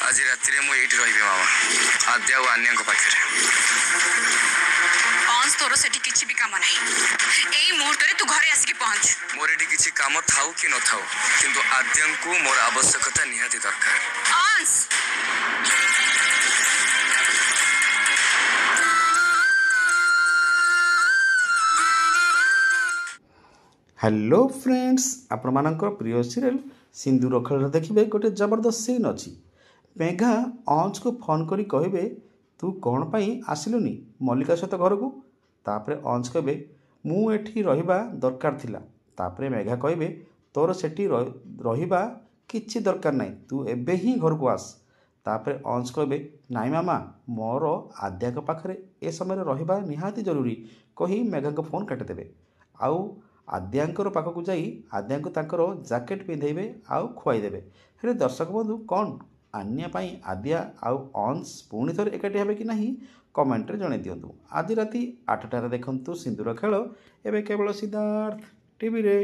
आज राति मु ये रही मामा आद्या और आन्या पाखे अंश तोर सेठी किछि भी काम नाही एई मुहूर्त रे तू घरे आसिक पहुंच मोर एटी किछि काम थाउ कि न थाउ किंतु आद्या को मोर आवश्यकता निहाती दरकार अंश हेलो फ्रेंड्स आपण मानकर प्रिय सीरियल सिंदूर खेल देखिए गोटे जबरदस्त सीन अच्छी मेघा अंश को फोन करी कहबे तू कौन पाई आसिलुनी मल्लिका सहित घर को तापरे अंश कहबे मु एठी रहिबा दरकार थिला तापरे मेघा कहबे तोर सेठी रहिबा किछि दरकार नाही तू एबे ही घर को आस तापरे अंश कहबे नाई मामा मोर आद्या के पाखरे ए समय रहिबा निहाती जरूरी कही मेघा को फोन काटिदेबे आउ आद्यांकर पाखक जाई आद्यांको तांकर जैकेट पिंधेबे आउ खुआईदेबे हेले दर्शक बंधु कौन आन्या पाई आद्या आउ अंश पुणी थोर एकाठी हेबे कि नहीं कमेंट रे जणाई दियंतु आज राति 8टारे देखंतु सिंदूर खेल एबे केवल सिद्धार्थ टीवी रे।